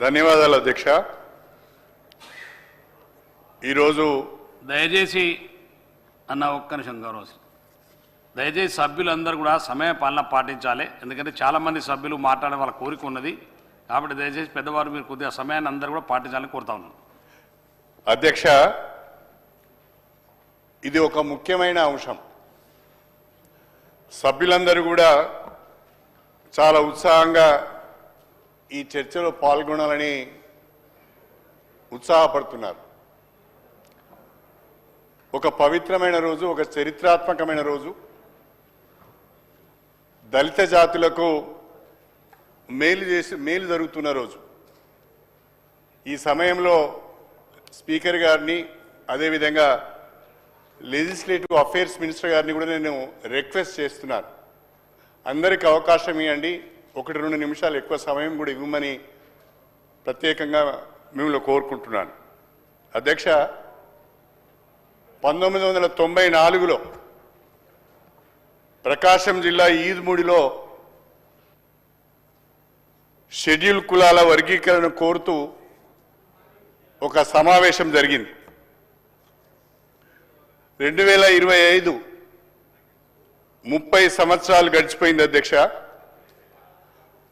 ధన్యవాదాలు అధ్యక్ష. ఈరోజు దయచేసి అన్న ఒక్క నిమిషం గౌరవం, దయచేసి సభ్యులందరూ కూడా సమయ పాలన పాటించాలి. ఎందుకంటే చాలామంది సభ్యులు మాట్లాడే వాళ్ళ కోరిక ఉన్నది కాబట్టి దయచేసి పెద్దవారు మీరు కొద్దిగా సమయాన్ని అందరూ కూడా పాటించాలని కోరుతా ఉన్నాను. అధ్యక్ష, ఇది ఒక ముఖ్యమైన అంశం. సభ్యులందరూ కూడా చాలా ఉత్సాహంగా ఈ చర్చలో పాల్గొనాలని ఉత్సాహపడుతున్నారు. ఒక పవిత్రమైన రోజు, ఒక చరిత్రాత్మకమైన రోజు, దళిత జాతులకు మేలు జరుగుతున్న రోజు. ఈ సమయంలో స్పీకర్ గారిని, అదేవిధంగా లెజిస్లేటివ్ అఫైర్స్ మినిస్టర్ గారిని కూడా నేను రిక్వెస్ట్ చేస్తున్నాను, అందరికీ అవకాశం ఇవ్వండి, 1-2 నిమిషాలు ఎక్కువ సమయం కూడా ఇవ్వమని ప్రత్యేకంగా మిమ్మల్ని కోరుకుంటున్నాను. అధ్యక్ష, 1994లో ప్రకాశం జిల్లా ఈద్మూడిలో షెడ్యూల్ కులాల వర్గీకరణ కోరుతూ ఒక సమావేశం జరిగింది. 2025 30 సంవత్సరాలు గడిచిపోయింది అధ్యక్ష.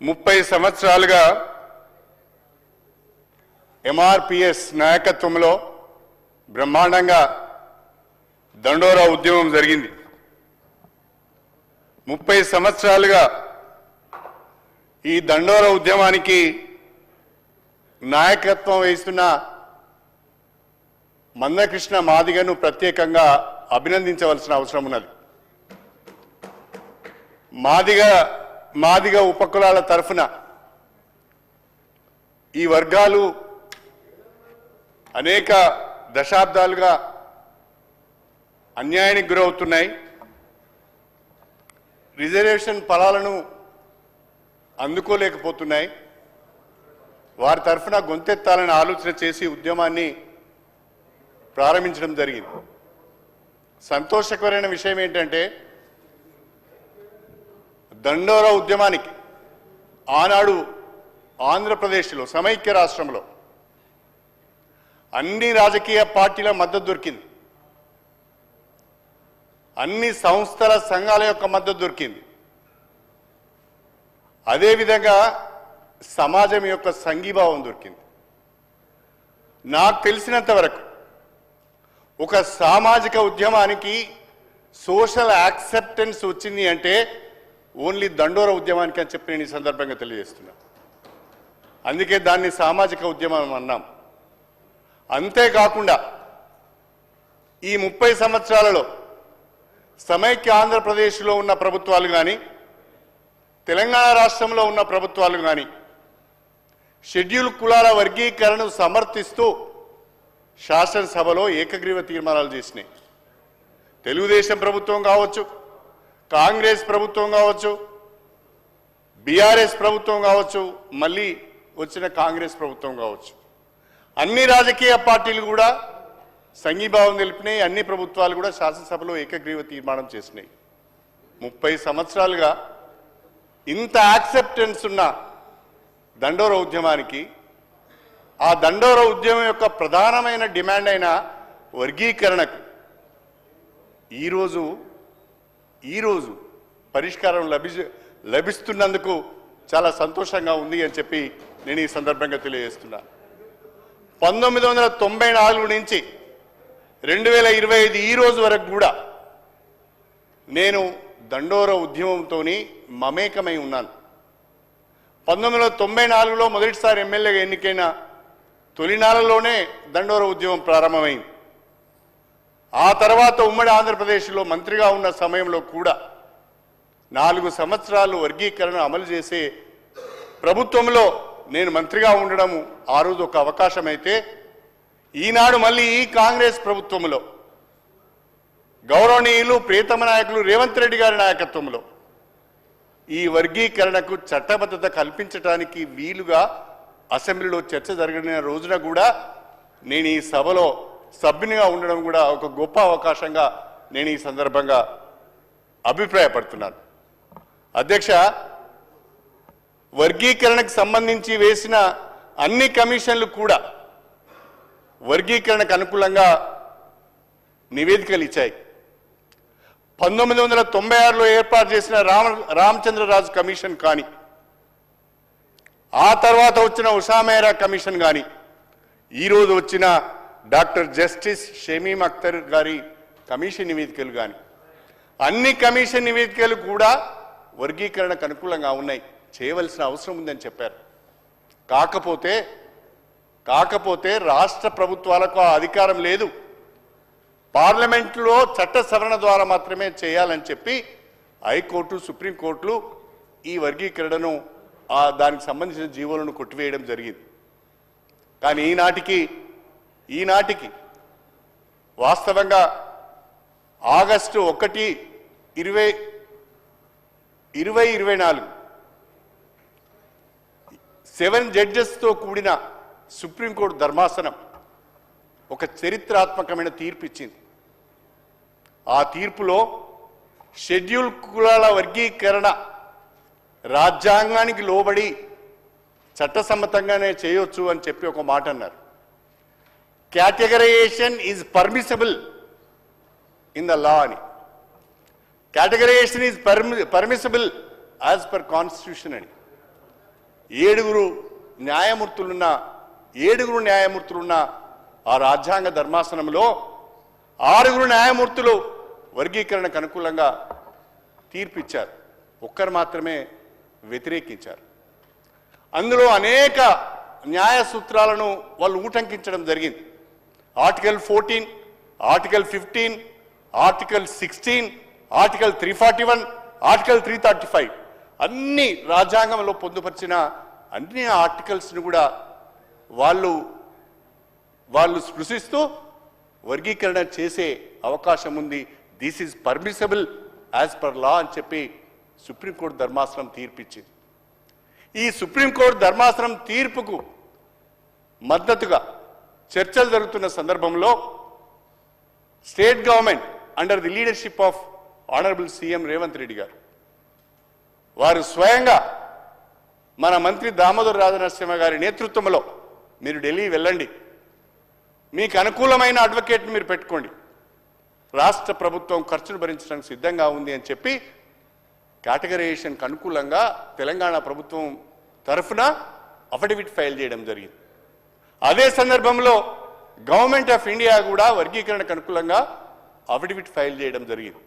30 సంవత్సరాలుగా ఎంఆర్పిఎస్ నాయకత్వంలో బ్రహ్మాండంగా దండోరా ఉద్యమం జరిగింది. 30 సంవత్సరాలుగా ఈ దండోరా ఉద్యమానికి నాయకత్వం వహిస్తున్న మందకృష్ణ మాదిగను ప్రత్యేకంగా అభినందించవలసిన అవసరం ఉన్నది. మాదిగ ఉపకులాల తరఫున ఈ వర్గాలు అనేక దశాబ్దాలుగా అన్యాయానికి గురవుతున్నాయి. రిజర్వేషన్ ఫలాలను అందుకోలేకపోతున్నాయి. వారి తరఫున గొంతెత్తాలని ఆలోచన చేసి ఉద్యమాన్ని ప్రారంభించడం జరిగింది. సంతోషకరమైన విషయం ఏంటంటే, దండోరా ఉద్యమానికి ఆనాడు ఆంధ్రప్రదేశ్లో సమైక్య రాష్ట్రంలో అన్ని రాజకీయ పార్టీల మద్దతు దొరికింది, అన్ని సంస్థల సంఘాల యొక్క మద్దతు దొరికింది. అదేవిధంగా సమాజం యొక్క సంఘీభావం దొరికింది. నాకు తెలిసినంత వరకు ఒక సామాజిక ఉద్యమానికి సోషల్ యాక్సెప్టెన్స్ వచ్చింది అంటే ఓన్లీ దండోరా ఉద్యమానికి అని చెప్పి నేను ఈ సందర్భంగా తెలియజేస్తున్నా. అందుకే దాన్ని సామాజిక ఉద్యమం అన్నాం. అంతేకాకుండా ఈ 30 సంవత్సరాలలో సమైక్య ఆంధ్రప్రదేశ్లో ఉన్న ప్రభుత్వాలు కానీ, తెలంగాణ రాష్ట్రంలో ఉన్న ప్రభుత్వాలు కానీ షెడ్యూల్ కులాల వర్గీకరణను సమర్థిస్తూ శాసనసభలో ఏకగ్రీవ తీర్మానాలు చేసినాయి. తెలుగుదేశం ప్రభుత్వం కావచ్చు, కాంగ్రెస్ ప్రభుత్వం కావచ్చు, బీఆర్ఎస్ ప్రభుత్వం కావచ్చు, మళ్ళీ వచ్చిన కాంగ్రెస్ ప్రభుత్వం కావచ్చు, అన్ని రాజకీయ పార్టీలు కూడా సంఘీభావం తెలిపినాయి. అన్ని ప్రభుత్వాలు కూడా శాసనసభలో ఏకగ్రీవ తీర్మానం చేసినాయి. 30 సంవత్సరాలుగా ఇంత యాక్సెప్టెన్స్ ఉన్న దండోరా ఉద్యమానికి, ఆ దండోరా ఉద్యమం యొక్క ప్రధానమైన డిమాండ్ అయిన వర్గీకరణకు ఈరోజు పరిష్కారం లభిస్తున్నందుకు చాలా సంతోషంగా ఉంది అని చెప్పి నేను ఈ సందర్భంగా తెలియజేస్తున్నా. 1994 నుంచి 2025 ఈ రోజు వరకు కూడా నేను దండోరా ఉద్యమంతో మమేకమై ఉన్నాను. 1994లో మొదటిసారి ఎమ్మెల్యేగా ఎన్నికైన తొలినాళ్లలోనే దండోరా ఉద్యమం ప్రారంభమైంది. ఆ తర్వాత ఉమ్మడి ఆంధ్రప్రదేశ్లో మంత్రిగా ఉన్న సమయంలో కూడా 4 సంవత్సరాలు వర్గీకరణ అమలు చేసే ప్రభుత్వంలో నేను మంత్రిగా ఉండడం ఆ రోజు ఒక అవకాశం అయితే, ఈనాడు మళ్ళీ ఈ కాంగ్రెస్ ప్రభుత్వంలో గౌరవనీయులు ప్రియతమ నాయకులు రేవంత్ రెడ్డి గారి నాయకత్వంలో ఈ వర్గీకరణకు చట్టబద్ధత కల్పించడానికి వీలుగా అసెంబ్లీలో చర్చ జరిగిన రోజున కూడా నేను ఈ సభలో సభ్యునిగా ఉండడం కూడా ఒక గొప్ప అవకాశంగా నేను ఈ సందర్భంగా అభిప్రాయపడుతున్నాను. అధ్యక్ష, వర్గీకరణకు సంబంధించి వేసిన అన్ని కమిషన్లు కూడా వర్గీకరణకు అనుకూలంగా నివేదికలు ఇచ్చాయి. 1996లో ఏర్పాటు చేసిన రామచంద్రరాజు కమిషన్ కానీ, ఆ తర్వాత వచ్చిన ఉషా మెహ్రా కమిషన్ కానీ, ఈరోజు వచ్చిన డాక్టర్ జస్టిస్ షమీమ్ అఖ్తర్ గారి కమిషన్ నివేదికలు కానీ, అన్ని కమిషన్ నివేదికలు కూడా వర్గీకరణకు అనుకూలంగా ఉన్నాయి, చేయవలసిన అవసరం ఉందని చెప్పారు. కాకపోతే రాష్ట్ర ప్రభుత్వాలకు ఆ అధికారం లేదు, పార్లమెంట్లో చట్ట సవరణ ద్వారా మాత్రమే చేయాలని చెప్పి హైకోర్టు, సుప్రీంకోర్టులు ఈ వర్గీకరణను దానికి సంబంధించిన జీవోలను కొట్టివేయడం జరిగింది. కానీ ఈనాటికి వాస్తవంగా ఆగస్టు 1, 2024 7 జడ్జెస్తో కూడిన సుప్రీంకోర్టు ధర్మాసనం ఒక చరిత్రాత్మకమైన తీర్పు ఇచ్చింది. ఆ తీర్పులో షెడ్యూల్ కులాల వర్గీకరణ రాజ్యాంగానికి లోబడి చట్టసమ్మతంగానే చేయొచ్చు అని చెప్పి ఒక మాట అన్నారు. Categorization is permissible in the law అని, categorization is permissible as per constitution అని. 7 న్యాయమూర్తులున్న ఆ రాజ్యాంగ ధర్మాసనంలో 6 న్యాయమూర్తులు వర్గీకరణకు అనుకూలంగా తీర్పు ఇచ్చారు, ఒక్కరు మాత్రమే వ్యతిరేకించారు. అందులో అనేక న్యాయ సూత్రాలను వాళ్ళు ఊటంకించడం జరిగింది. Article 14, article 15, article 16, article 341, article 335 అన్ని రాజ్యాంగంలో పొందుపరిచిన అన్ని ఆర్టికల్స్ను కూడా వాళ్ళు స్పృశిస్తూ వర్గీకరణ చేసే అవకాశం ఉంది. This is permissible as per law అని చెప్పి సుప్రీంకోర్టు ధర్మాసనం తీర్పిచ్చింది. ఈ సుప్రీంకోర్టు ధర్మాసనం తీర్పుకు మద్దతుగా చర్చలు జరుగుతున్న సందర్భంలో state government under the leadership of honourable CM Revanth Reddy గారు వారు స్వయంగా మన మంత్రి దామోదర్ రాజనరసింహ గారి నేతృత్వంలో మీరు ఢిల్లీ వెళ్ళండి, మీకు అనుకూలమైన అడ్వకేట్ని మీరు పెట్టుకోండి, రాష్ట్ర ప్రభుత్వం ఖర్చును భరించడానికి సిద్ధంగా ఉంది అని చెప్పి కేటగరైజేషన్కి అనుకూలంగా తెలంగాణ ప్రభుత్వం తరఫున అఫిడవిట్ ఫైల్ చేయడం జరిగింది. అదే సందర్భంలో గవర్నమెంట్ ఆఫ్ ఇండియా కూడా వర్గీకరణకు అనుకూలంగా అఫిడవిట్ ఫైల్ చేయడం జరిగింది.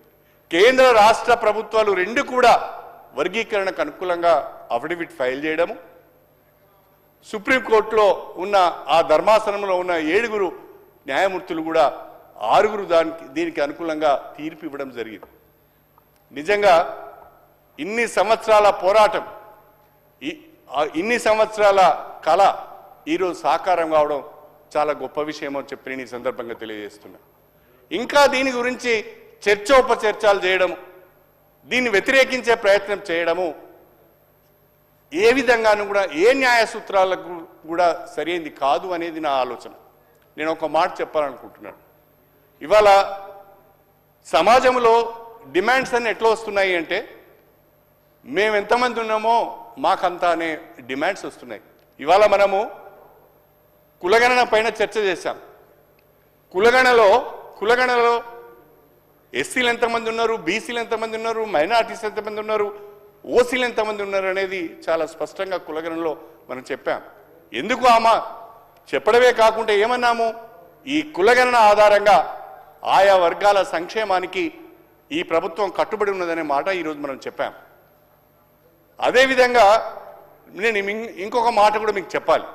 కేంద్ర రాష్ట్ర ప్రభుత్వాలు రెండు కూడా వర్గీకరణకు అనుకూలంగా అఫిడవిట్ ఫైల్ చేయడము, సుప్రీంకోర్టులో ఉన్న ఆ ధర్మాసనంలో ఉన్న 7 న్యాయమూర్తులు కూడా 6 దీనికి అనుకూలంగా తీర్పు ఇవ్వడం జరిగింది. నిజంగా ఇన్ని సంవత్సరాల పోరాటం, ఇన్ని సంవత్సరాల కళ ఈరోజు సాకారం కావడం చాలా గొప్ప విషయం అని చెప్పి నేను ఈ సందర్భంగా తెలియజేస్తున్నా. ఇంకా దీని గురించి చర్చోపచర్చలు చేయడము, దీన్ని వ్యతిరేకించే ప్రయత్నం చేయడము ఏ విధంగానూ కూడా ఏ న్యాయ సూత్రాలకు కూడా సరైనది కాదు అనేది నా ఆలోచన. నేను ఒక మాట చెప్పాలనుకుంటున్నాను. ఇవాళ సమాజంలో డిమాండ్స్ అన్ని ఎట్లా వస్తున్నాయి అంటే, మేము ఎంతమంది ఉన్నామో మాకంతా అనే డిమాండ్స్ వస్తున్నాయి. ఇవాళ మనము కులగణన పైన చర్చ చేశాం. కులగణనలో ఎస్సీలు ఎంతమంది ఉన్నారు, బీసీలు ఎంతమంది ఉన్నారు, మైనారిటీస్ ఎంతమంది ఉన్నారు, ఓసీలు ఎంతమంది ఉన్నారు అనేది చాలా స్పష్టంగా కులగణనలో మనం చెప్పాం. ఎందుకు చెప్పడమే కాకుండా ఏమన్నాము, ఈ కులగణన ఆధారంగా ఆయా వర్గాల సంక్షేమానికి ఈ ప్రభుత్వం కట్టుబడి ఉన్నదనే మాట ఈరోజు మనం చెప్పాం. అదేవిధంగా నేను ఇంకొక మాట కూడా మీకు చెప్పాలి.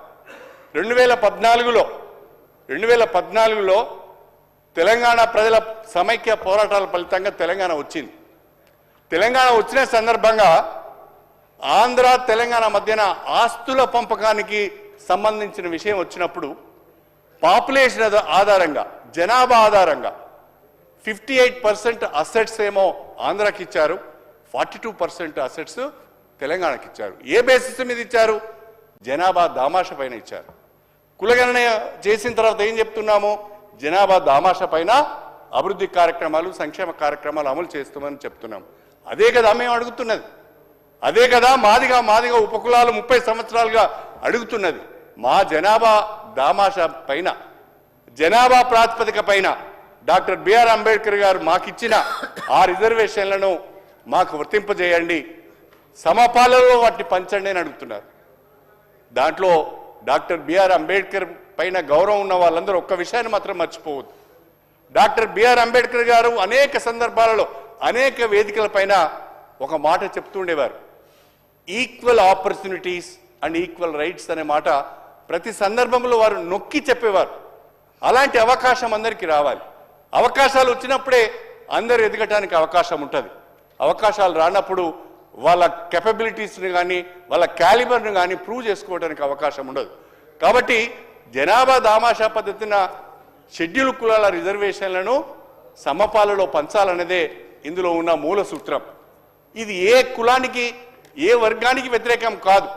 2014లో తెలంగాణ ప్రజల సమైక్య పోరాటాల ఫలితంగా తెలంగాణ వచ్చింది. తెలంగాణ వచ్చిన సందర్భంగా ఆంధ్ర తెలంగాణ మధ్యన ఆస్తుల పంపకానికి సంబంధించిన విషయం వచ్చినప్పుడు పాపులేషన్ ఆధారంగా, జనాభా ఆధారంగా 58% అసెట్స్ ఏమో ఆంధ్రాకి ఇచ్చారు, 42% అసెట్స్ తెలంగాణకి ఇచ్చారు. ఏ బేసిస్ మీద ఇచ్చారు? జనాభా దామాష పైన ఇచ్చారు. కులగణన చేసిన తర్వాత ఏం చెప్తున్నాము? జనాభా దామాష పైన అభివృద్ధి కార్యక్రమాలు, సంక్షేమ కార్యక్రమాలు అమలు చేస్తామని చెప్తున్నాం. అదే కదా మేము అడుగుతున్నది, అదే కదా మాదిగా ఉపకులాలు 30 సంవత్సరాలుగా అడుగుతున్నది. మా జనాభా దామాషా పైన జనాభా ప్రాతిపదిక పైన డాక్టర్ బిఆర్ అంబేద్కర్ గారు మాకిచ్చిన ఆ రిజర్వేషన్లను మాకు వర్తింపజేయండి, సమపాలలో వాటిని పంచండి అని అడుగుతున్నారు. దాంట్లో డాక్టర్ బిఆర్ అంబేద్కర్ పైన గౌరవం ఉన్న వాళ్ళందరూ ఒక్క విషయాన్ని మాత్రం మర్చిపోవద్దు. డాక్టర్ బిఆర్ అంబేద్కర్ గారు అనేక సందర్భాలలో అనేక వేదికల పైన ఒక మాట చెప్తుండేవారు, equal opportunities and equal rights అనే మాట ప్రతి సందర్భంలో వారు నొక్కి చెప్పేవారు. అలాంటి అవకాశం అందరికీ రావాలి. అవకాశాలు వచ్చినప్పుడే అందరూ ఎదగటానికి అవకాశం ఉంటుంది. అవకాశాలు రానప్పుడు వాళ్ళ కెపబిలిటీస్ని కానీ వాళ్ళ క్యాలిబర్ని కానీ ప్రూవ్ చేసుకోవడానికి అవకాశం ఉండదు. కాబట్టి జనాభా దామాషా పద్ధతిన షెడ్యూల్ కులాల రిజర్వేషన్లను సమపాలలో పంచాలన్నదే ఇందులో ఉన్న మూల సూత్రం. ఇది ఏ కులానికి ఏ వర్గానికి వ్యతిరేకం కాదు.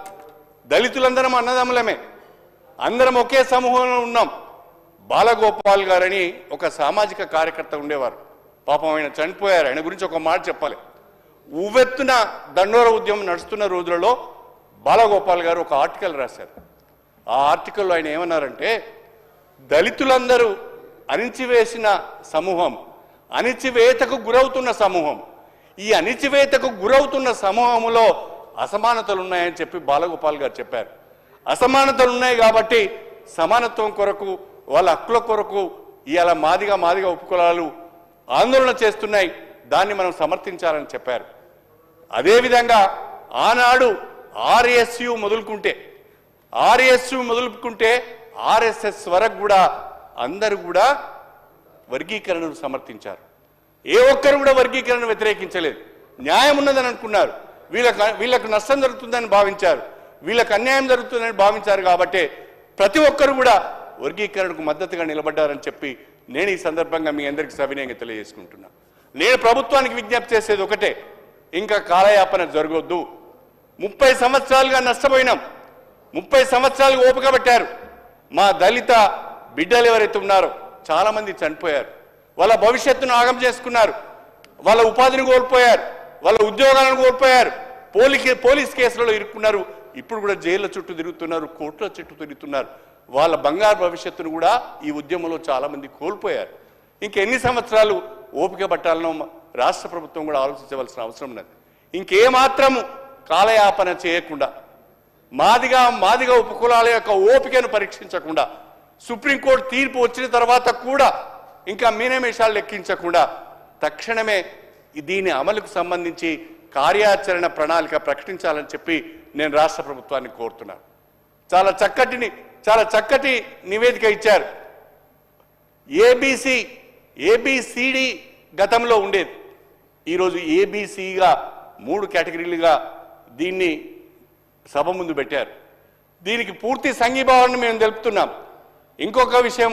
దళితులందరం అన్నదమ్ములమే, అందరం ఒకే సమూహంలో ఉన్నాం. బాలగోపాల్ గారని ఒక సామాజిక కార్యకర్త ఉండేవారు, పాపం ఆయన చనిపోయారు. ఆయన గురించి ఒక మాట చెప్పాలి. ఉవ్వెత్తున దండోర ఉద్యమం నడుస్తున్న రోజులలో బాలగోపాల్ గారు ఒక ఆర్టికల్ రాశారు. ఆ ఆర్టికల్లో ఆయన ఏమన్నారంటే, దళితులందరూ అణిచివేసిన సమూహం, అణిచివేతకు గురవుతున్న సమూహం, ఈ అణిచివేతకు గురవుతున్న సమూహంలో అసమానతలు ఉన్నాయని చెప్పి బాలగోపాల్ గారు చెప్పారు. అసమానతలు ఉన్నాయి కాబట్టి సమానత్వం కొరకు వాళ్ళ హక్కుల కొరకు ఇవాళ మాదిగా ఉపకులాలు ఆందోళన చేస్తున్నాయి, దాన్ని మనం సమర్థించాలని చెప్పారు. అదేవిధంగా ఆనాడు ఆర్ఎస్యు మొదలుకుంటే ఆర్ఎస్ఎస్ వరకు కూడా అందరూ కూడా వర్గీకరణను సమర్థించారు. ఏ ఒక్కరు కూడా వర్గీకరణను వ్యతిరేకించలేదు. న్యాయం ఉన్నదని అనుకున్నారు. వీళ్ళకు నష్టం జరుగుతుందని భావించారు, వీళ్ళకు అన్యాయం జరుగుతుందని భావించారు. కాబట్టి ప్రతి ఒక్కరు కూడా వర్గీకరణకు మద్దతుగా నిలబడ్డారని చెప్పి నేను ఈ సందర్భంగా మీ అందరికీ సవినయంగా తెలియజేసుకుంటున్నా. నేను ప్రభుత్వానికి విజ్ఞప్తి చేసేది ఒకటే, ఇంకా కాలయాపన జరగొద్దు. 30 సంవత్సరాలుగా నష్టపోయినాం, 30 సంవత్సరాలు ఓపిక పట్టారు. మా దళిత బిడ్డలు ఎవరైతే ఉన్నారో చాలా మంది చనిపోయారు, వాళ్ళ భవిష్యత్తును ఆగం చేసుకున్నారు, వాళ్ళ ఉపాధిని కోల్పోయారు, వాళ్ళ ఉద్యోగాలను కోల్పోయారు, పోలీస్ కేసులలో ఇరుక్కున్నారు, ఇప్పుడు కూడా జైళ్ళ చుట్టూ తిరుగుతున్నారు, కోర్టుల చుట్టూ తిరుగుతున్నారు. వాళ్ళ బంగారు భవిష్యత్తును కూడా ఈ ఉద్యమంలో చాలా మంది కోల్పోయారు. ఇంకెన్ని సంవత్సరాలు ఓపిక పట్టాలనో రాష్ట్ర ప్రభుత్వం కూడా ఆలోచించవలసిన అవసరం ఉన్నది. ఇంకేమాత్రము కాలయాపన చేయకుండా, మాదిగా ఉపకులాల యొక్క ఓపికను పరీక్షించకుండా, సుప్రీంకోర్టు తీర్పు వచ్చిన తర్వాత కూడా ఇంకా మీనమేషాలు లెక్కించకుండా తక్షణమే దీని అమలుకు సంబంధించి కార్యాచరణ ప్రణాళిక ప్రకటించాలని చెప్పి నేను రాష్ట్ర ప్రభుత్వాన్ని కోరుతున్నాను. చాలా చక్కటి నివేదిక ఇచ్చారు. ఏబిసిడి గతంలో ఉండేది, ఈరోజు ఏబిసిగా 3 కేటగిరీలుగా దీన్ని సభ ముందు పెట్టారు. దీనికి పూర్తి సంఘీభావాన్ని మేము తెలుపుతున్నాం. ఇంకొక విషయం,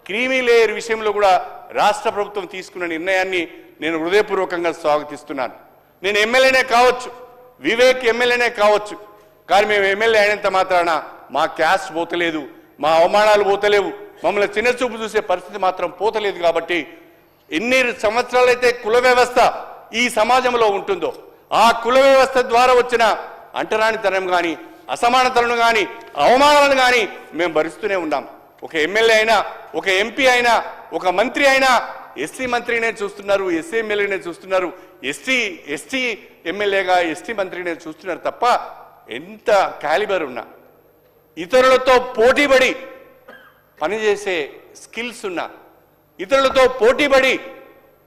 క్రీమీ లేయర్ విషయంలో కూడా రాష్ట్ర ప్రభుత్వం తీసుకున్న నిర్ణయాన్ని నేను హృదయపూర్వకంగా స్వాగతిస్తున్నాను. నేను ఎమ్మెల్యేనే కావచ్చు, వివేక్ ఎమ్మెల్యేనే కావచ్చు, కానీ మేము ఎమ్మెల్యే అయినంత మాత్రాన మా క్యాస్ట్ పోతలేదు, మా అవమానాలు పోతలేవు, మమ్మల్ని చిన్నచూపు చూసే పరిస్థితి మాత్రం పోతలేదు. కాబట్టి ఎన్ని సంవత్సరాలైతే కుల వ్యవస్థ ఈ సమాజంలో ఉంటుందో ఆ కుల వ్యవస్థ ద్వారా వచ్చిన అంటరానితనం కానీ, అసమానతలను కానీ, అవమానాలను కానీ మేము భరిస్తూనే ఉన్నాం. ఒక ఎమ్మెల్యే అయినా, ఒక ఎంపీ అయినా, ఒక మంత్రి అయినా ఎస్సీ మంత్రినే చూస్తున్నారు, ఎస్సీ ఎమ్మెల్యేనే చూస్తున్నారు, ఎస్టీ ఎమ్మెల్యేగా ఎస్టీ మంత్రినే చూస్తున్నారు తప్ప ఎంత క్యాలిబర్ ఉన్నా, ఇతరులతో పోటీపడి పనిచేసే స్కిల్స్ ఉన్నా, ఇతరులతో పోటీపడి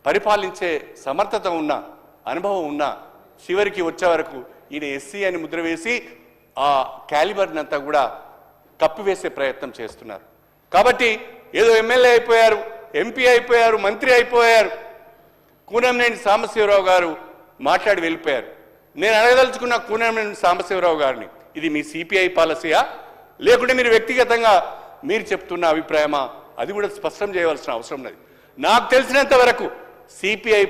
పరిపాలించే సమర్థత ఉన్న, అనుభవం ఉన్న, చివరికి వచ్చే వరకు ఈయన ఎస్సీ అని ముద్ర వేసి ఆ క్యాలిబర్నంతా కూడా కప్పివేసే ప్రయత్నం చేస్తున్నారు. కాబట్టి ఏదో ఎమ్మెల్యే అయిపోయారు, ఎంపీ అయిపోయారు, మంత్రి అయిపోయారు, కూనంనేని సాంబశివరావు గారు మాట్లాడి వెళ్ళిపోయారు. నేను అడగదలుచుకున్న కూనంనేని సాంబశివరావు గారిని, ఇది మీ సిపిఐ పాలసీయా లేకుంటే మీరు వ్యక్తిగతంగా మీరు చెప్తున్న అభిప్రాయమా? అది కూడా స్పష్టం చేయవలసిన అవసరం ఉన్నది. నాకు తెలిసినంత వరకు సిపిఐ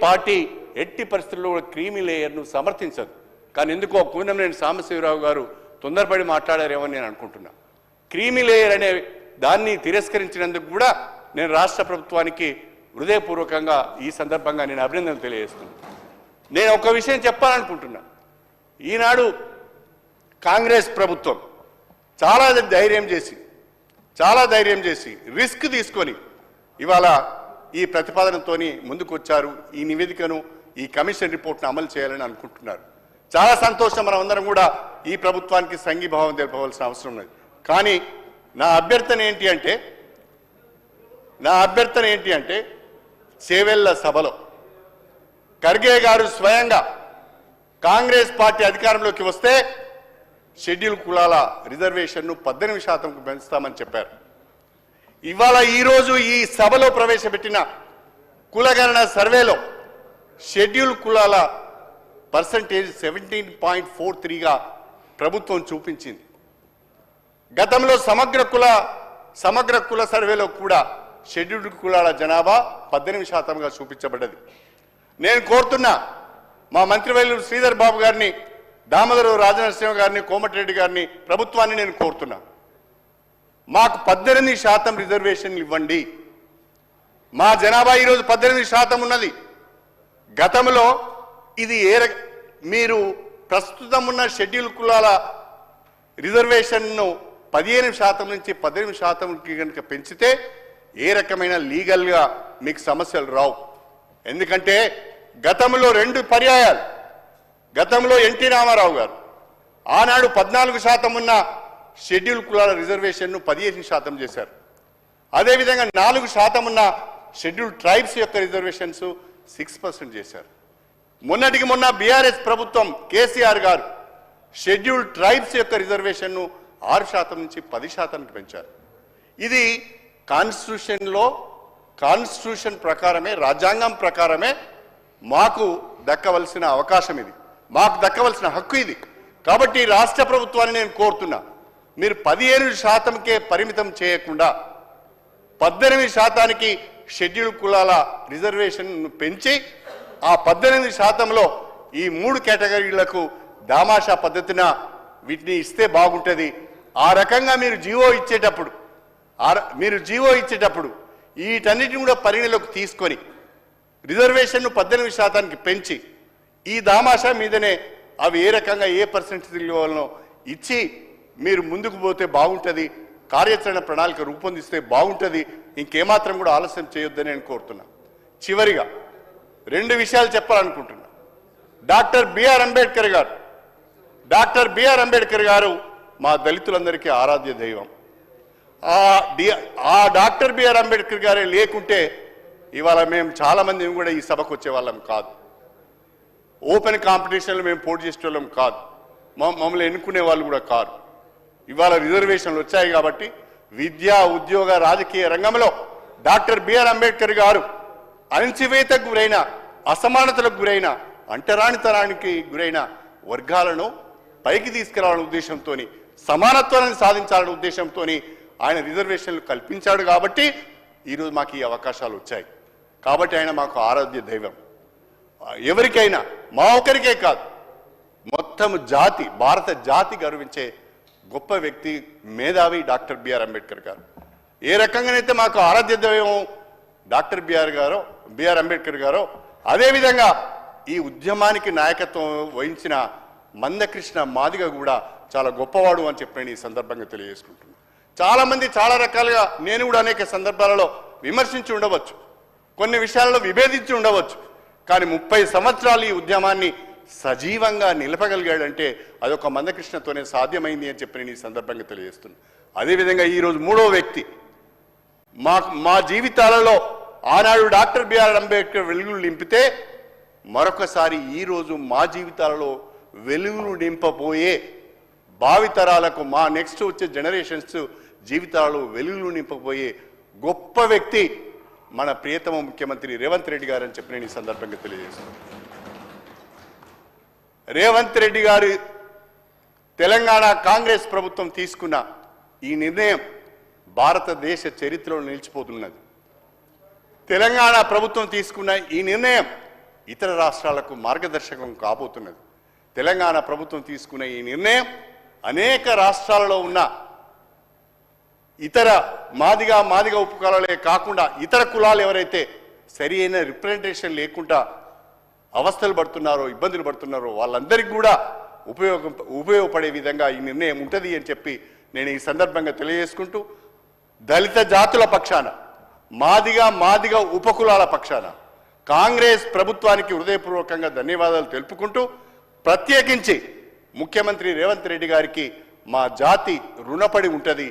పార్టీ ఎట్టి పరిస్థితుల్లో క్రీమీ లేయర్ను సమర్థించదు. కానీ ఎందుకో కూనంనేని సాంబశివరావు గారు తొందరపడి మాట్లాడారేమో నేను అనుకుంటున్నా. క్రీమీ లేయర్ అనే దాన్ని తిరస్కరించినందుకు కూడా నేను రాష్ట్ర ప్రభుత్వానికి హృదయపూర్వకంగా ఈ సందర్భంగా నేను అభినందనలు తెలియజేస్తున్నాను. నేను ఒక విషయం చెప్పాలనుకుంటున్నా. ఈనాడు కాంగ్రెస్ ప్రభుత్వం చాలా ధైర్యం చేసి రిస్క్ తీసుకొని ఇవాళ ఈ ప్రతిపాదనతోని ముందుకు వచ్చారు. ఈ నివేదికను, ఈ కమిషన్ రిపోర్ట్ను అమలు చేయాలని అనుకుంటున్నారు. చాలా సంతోషం. మనం అందరం కూడా ఈ ప్రభుత్వానికి సంఘీభావం తెలపవలసిన అవసరం ఉన్నది. కానీ నా అభ్యర్థన ఏంటి అంటే చేవెళ్ల సభలో ఖర్గే గారు స్వయంగా కాంగ్రెస్ పార్టీ అధికారంలోకి వస్తే షెడ్యూల్ కులాల రిజర్వేషన్ను 18% పెంచుతామని చెప్పారు. ఇవాళ ఈరోజు ఈ సభలో ప్రవేశపెట్టిన కులగణన సర్వేలో షెడ్యూల్ కులాల పర్సంటేజ్ 17.43గా ప్రభుత్వం చూపించింది. గతంలో సమగ్ర కుల సర్వేలో కూడా షెడ్యూల్డ్ కులాల జనాభా 18%గా చూపించబడ్డది. నేను కోరుతున్నా మా మంత్రివర్యులు శ్రీధర్ బాబు గారిని, దామోదర రాజనరసింహ గారిని, కోమటిరెడ్డి గారిని, ప్రభుత్వాన్ని నేను కోరుతున్నా, మాకు 18% రిజర్వేషన్లు ఇవ్వండి. మా జనాభా ఈరోజు 18% ఉన్నది. గతంలో ఇది మీరు ప్రస్తుతం ఉన్న షెడ్యూల్ కులాల రిజర్వేషన్ను 15% నుంచి 18%కి కనుక పెంచితే ఏ రకమైన లీగల్గా మీకు సమస్యలు రావు. ఎందుకంటే గతంలో 2 పర్యాయాలు, గతంలో ఎన్టీ రామారావు గారు ఆనాడు 14% ఉన్న షెడ్యూల్ కులాల రిజర్వేషన్ను 15% చేశారు. అదేవిధంగా 4% ఉన్న షెడ్యూల్ ట్రైబ్స్ యొక్క రిజర్వేషన్స్ 6% చేశారు. మొన్నటికి మొన్న బీఆర్ఎస్ ప్రభుత్వం కేసీఆర్ గారు షెడ్యూల్ ట్రైబ్స్ యొక్క రిజర్వేషన్ను 6% నుంచి 10%కి పెంచారు. ఇది కాన్స్టిట్యూషన్ ప్రకారమే, రాజ్యాంగం ప్రకారమే మాకు దక్కవలసిన అవకాశం ఇది, మాకు దక్కవలసిన హక్కు ఇది. కాబట్టి రాష్ట్ర ప్రభుత్వాన్ని నేను కోరుతున్నా, మీరు 15%కే పరిమితం చేయకుండా 18%కి షెడ్యూల్ కులాల రిజర్వేషన్ పెంచి ఆ 18%లో ఈ 3 కేటగిరీలకు దామాషా పద్ధతిన వీటిని ఇస్తే బాగుంటుంది. ఆ రకంగా మీరు జీవో ఇచ్చేటప్పుడు వీటన్నిటిని కూడా పరిగణలోకి తీసుకొని రిజర్వేషన్ను 18%కి పెంచి ఈ దామాషా మీదనే అవి ఏ రకంగా ఏ పర్సెంటేజ్ ఇవ్వాలనో ఇచ్చి మీరు ముందుకు పోతే బాగుంటుంది. కార్యాచరణ ప్రణాళిక రూపొందిస్తే బాగుంటుంది. ఇంకేమాత్రం కూడా ఆలస్యం చేయొద్దని నేను కోరుతున్నా. చివరిగా 2 విషయాలు చెప్పాలనుకుంటున్నా. డాక్టర్ బిఆర్ అంబేద్కర్ గారు మా దళితులందరికీ ఆరాధ్య దైవం. ఆ డాక్టర్ బిఆర్ అంబేద్కర్ గారే లేకుంటే ఇవాళ మేము చాలామంది కూడా ఈ సభకు వచ్చే వాళ్ళం కాదు. ఓపెన్ కాంపిటీషన్లో మేము పోటీ చేసే వాళ్ళం కాదు. మమ్మల్ని ఎన్నుకునే వాళ్ళు కూడా కాదు. ఇవాళ రిజర్వేషన్లు వచ్చాయి కాబట్టి విద్యా, ఉద్యోగ, రాజకీయ రంగంలో డాక్టర్ బిఆర్ అంబేద్కర్ గారు అణచివేతకు గురైన, అసమానతలకు గురైన, అంటరానితనానికి గురైన వర్గాలను పైకి తీసుకురావాలనే ఉద్దేశంతో, సమానత్వాన్ని సాధించాలనే ఉద్దేశంతో ఆయన రిజర్వేషన్లు కల్పించాడు. కాబట్టి ఈరోజు మాకు ఈ అవకాశాలు వచ్చాయి. కాబట్టి ఆయన మాకు ఆరాధ్య దైవం. ఎవరికైనా, మా ఒక్కరికే కాదు, మొత్తం భారత జాతి గర్వించే గొప్ప వ్యక్తి, మేధావి డాక్టర్ బిఆర్ అంబేద్కర్ గారు. ఏ రకంగానైతే మాకు ఆరాధ్య దైవం డాక్టర్ బిఆర్ అంబేద్కర్ గారో అదేవిధంగా ఈ ఉద్యమానికి నాయకత్వం వహించిన మందకృష్ణ మాదిగ కూడా చాలా గొప్పవాడు అని చెప్పి నేను ఈ సందర్భంగా తెలియజేసుకుంటున్నాను. చాలామంది చాలా రకాలుగా, నేను కూడా అనేక సందర్భాలలో విమర్శించి ఉండవచ్చు, కొన్ని విషయాలలో విభేదించి ఉండవచ్చు. కానీ 30 సంవత్సరాలు ఈ ఉద్యమాన్ని సజీవంగా నిలపగలిగాడంటే అదొక మందకృష్ణతోనే సాధ్యమైంది అని చెప్పి నేను ఈ సందర్భంగా తెలియజేస్తున్నాను. అదేవిధంగా ఈరోజు 3వ వ్యక్తి మా జీవితాలలో ఆనాడు డాక్టర్ బిఆర్ అంబేద్కర్ వెలుగులు నింపితే మరొకసారి ఈరోజు మా జీవితాలలో వెలుగులు నింపబోయే భావితరాలకు, మా నెక్స్ట్ వచ్చే జనరేషన్స్ జీవితాలలో వెలుగులు నింపబోయే గొప్ప వ్యక్తి మన ప్రియతమ ముఖ్యమంత్రి రేవంత్ రెడ్డి గారు అని చెప్పి నేను ఈ సందర్భంగా తెలియజేస్తున్నాను. రేవంత్ రెడ్డి గారు తెలంగాణ కాంగ్రెస్ ప్రభుత్వం తీసుకున్న ఈ నిర్ణయం భారతదేశ చరిత్రలో నిలిచిపోతున్నది. తెలంగాణ ప్రభుత్వం తీసుకున్న ఈ నిర్ణయం ఇతర రాష్ట్రాలకు మార్గదర్శకం కాబోతున్నది. తెలంగాణ ప్రభుత్వం తీసుకున్న ఈ నిర్ణయం అనేక రాష్ట్రాలలో ఉన్న ఇతర మాదిగ ఉపకులాలే కాకుండా ఇతర కులాలు ఎవరైతే సరి అయిన రిప్రజెంటేషన్ లేకుండా అవస్థలు పడుతున్నారో, ఇబ్బందులు పడుతున్నారో వాళ్ళందరికీ కూడా ఉపయోగపడే విధంగా ఈ నిర్ణయం ఉంటుంది అని చెప్పి నేను ఈ సందర్భంగా తెలియజేసుకుంటూ దళిత జాతుల పక్షాన మాదిగ ఉపకులాల పక్షాన కాంగ్రెస్ ప్రభుత్వానికి హృదయపూర్వకంగా ధన్యవాదాలు తెలుపుకుంటూ ప్రత్యేకించి ముఖ్యమంత్రి రేవంత్ రెడ్డి గారికి మా జాతి రుణపడి ఉంటుంది.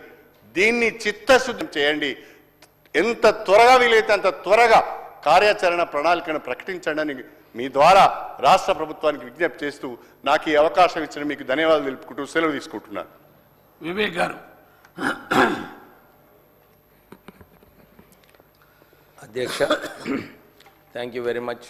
దీన్ని చిత్తశుద్ధి చేయండి. ఎంత త్వరగా వీలైతే అంత త్వరగా కార్యాచరణ ప్రణాళికను ప్రకటించండి అని మీ ద్వారా రాష్ట్ర ప్రభుత్వానికి విజ్ఞప్తి చేస్తూ నాకు ఈ అవకాశం ఇచ్చిన మీకు ధన్యవాదాలు తెలుపుకుంటూ సెలవు తీసుకుంటున్నాను. వివేక్ గారు. అధ్యక్ష, థ్యాంక్ యూ వెరీ మచ్.